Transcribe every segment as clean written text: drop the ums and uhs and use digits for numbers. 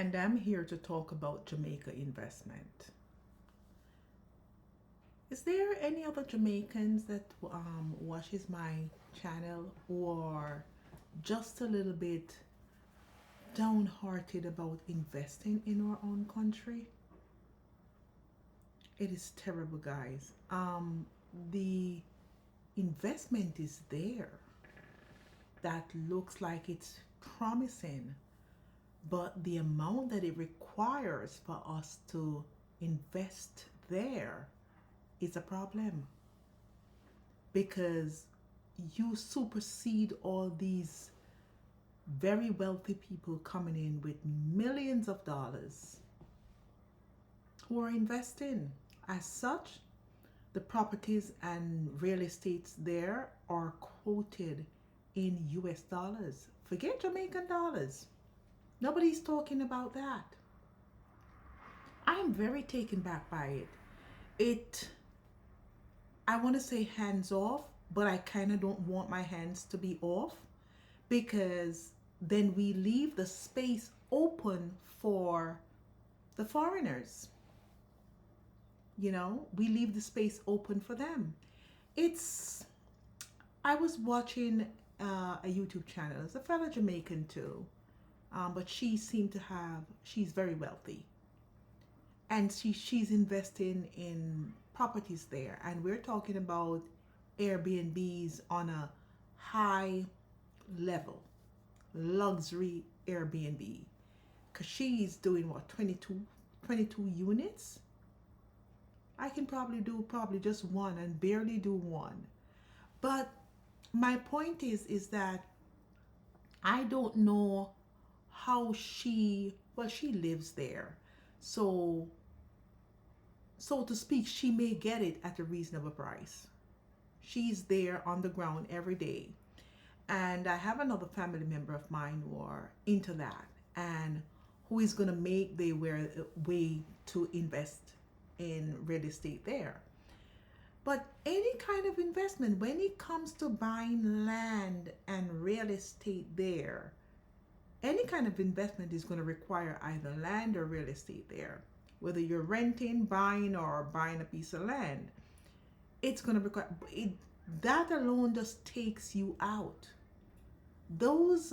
and I'm here to talk about Jamaica investment. Is there any other Jamaicans that watches my channel or just a little bit downhearted about investing in our own country? It is terrible, guys. The investment is there that looks like it's promising, but the amount that it requires for us to invest there is a problem because you supersede all these very wealthy people coming in with millions of dollars who are investing. As such, the properties and real estates there are quoted in US dollars. Forget Jamaican dollars. Nobody's talking about that. I'm very taken back by it. It, I want to say hands off, but I kind of don't want my hands to be off because then we leave the space open for the foreigners. We leave the space open for them. It's, I was watching a YouTube channel. It's a fellow Jamaican too, but she's very wealthy. And she's investing in properties there. And we're talking about Airbnbs on a high level, luxury Airbnb. Because she's doing what, 22 units? I can probably do just one and barely do one. But my point is that I don't know how she lives there. So to speak, she may get it at a reasonable price. She's there on the ground every day. And I have another family member of mine who are into that and who is going to make their way to invest in real estate there. But any kind of investment, when it comes to buying land and real estate there, any kind of investment is going to require either land or real estate there. Whether you're renting, buying, or buying a piece of land, it's going to require that alone just takes you out. Those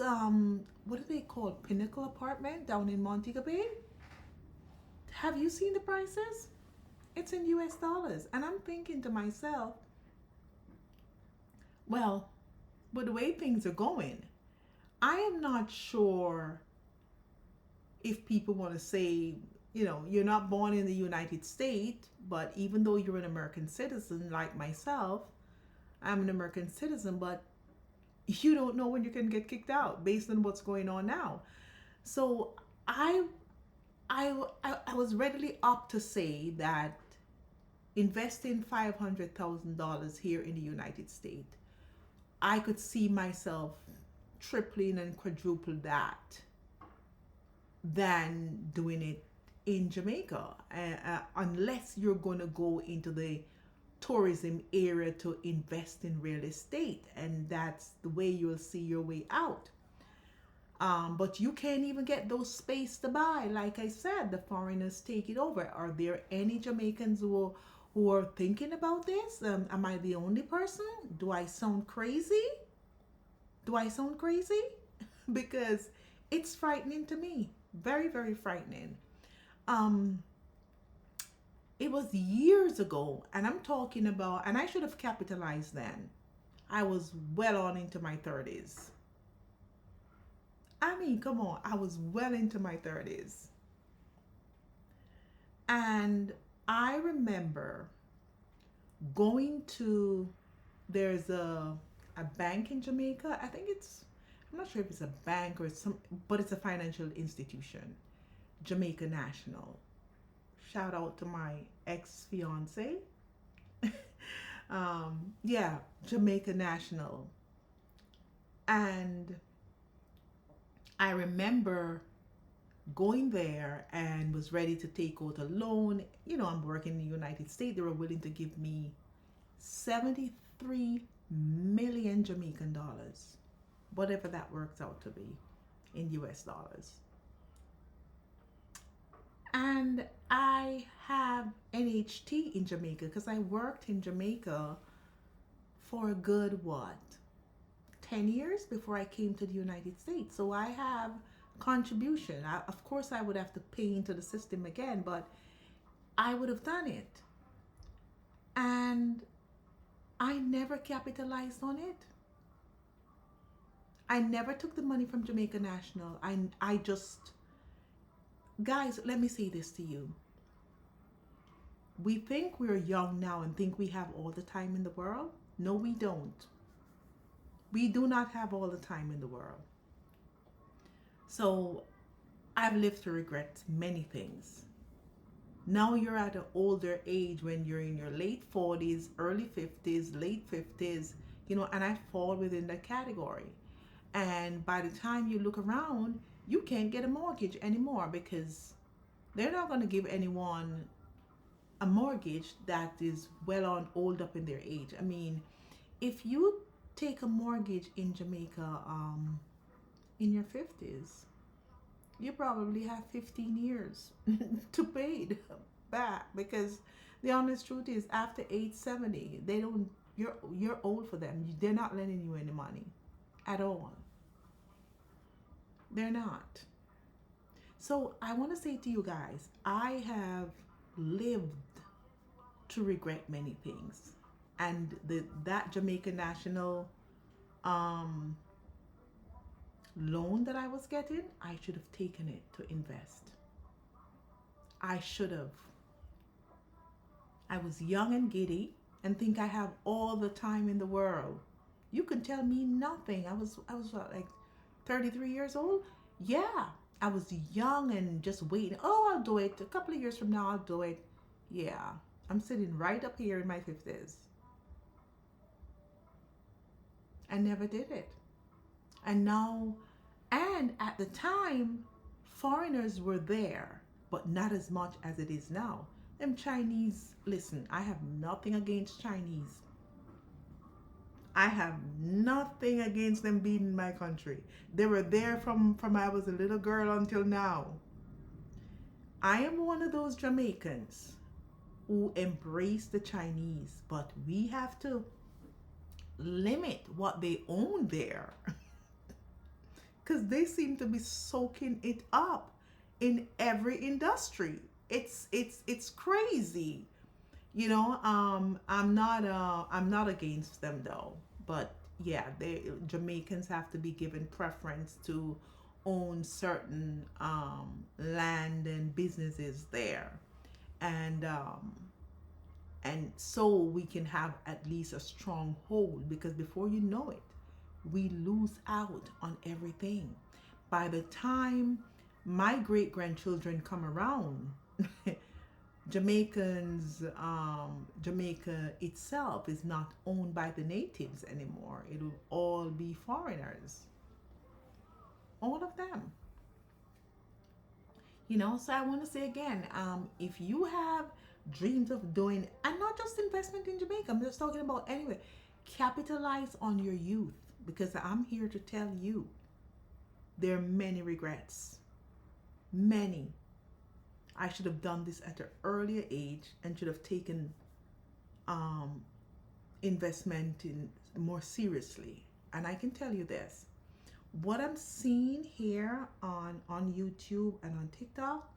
what do they call, Pinnacle apartment down in Montego Bay? Have you seen the prices? It's in US dollars. And I'm thinking to myself, well, but the way things are going, I am not sure if people want to say, you're not born in the United States, but even though you're an American citizen like myself, I'm an American citizen, but you don't know when you can get kicked out based on what's going on now. So I was readily up to say that investing $500,000 here in the United States, I could see myself tripling and quadruple that than doing it in Jamaica, unless you're going to go into the tourism area to invest in real estate, and that's the way you'll see your way out. But you can't even get those space to buy. Like I said, the foreigners take it over. Are there any Jamaicans who are thinking about this? Am I the only person? Do I sound crazy? Because it's frightening to me. Very, very frightening. It was years ago, and I'm talking about, and I should have capitalized then. I was well on into my 30s. I mean, come on, I was well into my 30s. And I remember going to, there's a bank in Jamaica. I'm not sure if it's a bank or but it's a financial institution. Jamaica National. Shout out to my ex-fiance. Yeah, Jamaica National. And I remember going there and was ready to take out a loan. I'm working in the United States. They were willing to give me 73 million Jamaican dollars, whatever that works out to be in US dollars. And I have NHT in Jamaica because I worked in Jamaica for a good what, 10 years before I came to the United States. So I have contribution. Of course, I would have to pay into the system again, but I would have done it. And I never capitalized on it. I never took the money from Jamaica National. I just, guys, let me say this to you. We think we're young now and think we have all the time in the world. No, we don't. We do not have all the time in the world. So I've lived to regret many things. Now you're at an older age when you're in your late 40s, early 50s, late 50s, and I fall within that category. And by the time you look around, you can't get a mortgage anymore because they're not going to give anyone a mortgage that is well on old up in their age. I mean, if you take a mortgage in Jamaica in your 50s, you probably have 15 years to pay it back because the honest truth is after age 70, they don't you're old for them. They're not lending you any money at all. They're not. So I want to say to you guys, I have lived to regret many things. And that Jamaican National loan that I was getting, I should have taken it to invest. I should have. I was young and giddy and think I have all the time in the world. You can tell me nothing. I was what, like 33 years old? Yeah. I was young and just waiting. Oh, I'll do it. A couple of years from now, I'll do it. Yeah. I'm sitting right up here in my 50s. I never did it. And now, and at the time, foreigners were there, but not as much as it is now. Them Chinese, listen, I have nothing against Chinese. I have nothing against them being in my country. They were there from I was a little girl until now. I am one of those Jamaicans who embrace the Chinese, but we have to limit what they own there because they seem to be soaking it up in every industry. It's crazy. I'm not against them though, but yeah, Jamaicans have to be given preference to own certain land and businesses there, and so we can have at least a strong hold, because before you know it, we lose out on everything. By the time my great grandchildren come around, Jamaica itself is not owned by the natives anymore. It'll all be foreigners. All of them. So I want to say again, if you have dreams of doing, and not just investment in Jamaica, I'm just talking about anyway, capitalize on your youth, because I'm here to tell you there are many regrets. Many. I should have done this at an earlier age and should have taken investment in more seriously. And I can tell you this, what I'm seeing here on YouTube and on TikTok,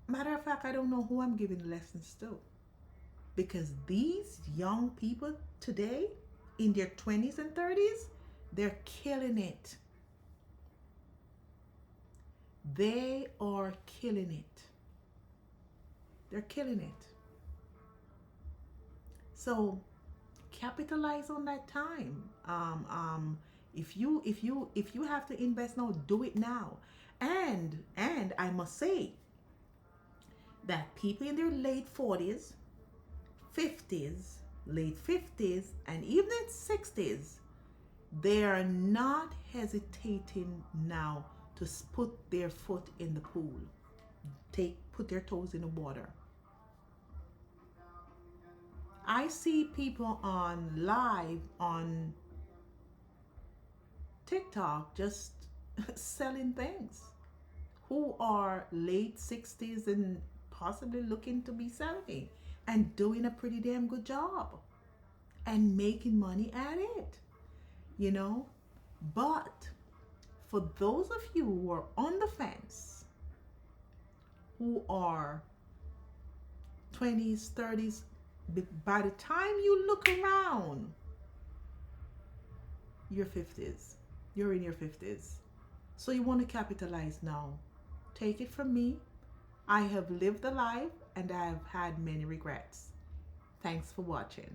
matter of fact, I don't know who I'm giving lessons to, because these young people today in their 20s and 30s, they're killing it. They are killing it. They're killing it. So capitalize on that time. If you have to invest now, do it now. And I must say that people in their late 40s, 50s, late 50s, and even in 60s, they are not hesitating now to put their foot in the pool, put their toes in the water. I see people on live on TikTok just selling things, who are late 60s and possibly looking to be 70 and doing a pretty damn good job and making money at it, you know? But for those of you who are on the fence, who are 20s, 30s, by the time you look around, your 50s, you're in your 50s. So you want to capitalize now. Take it from me. I have lived a life and I have had many regrets. Thanks for watching.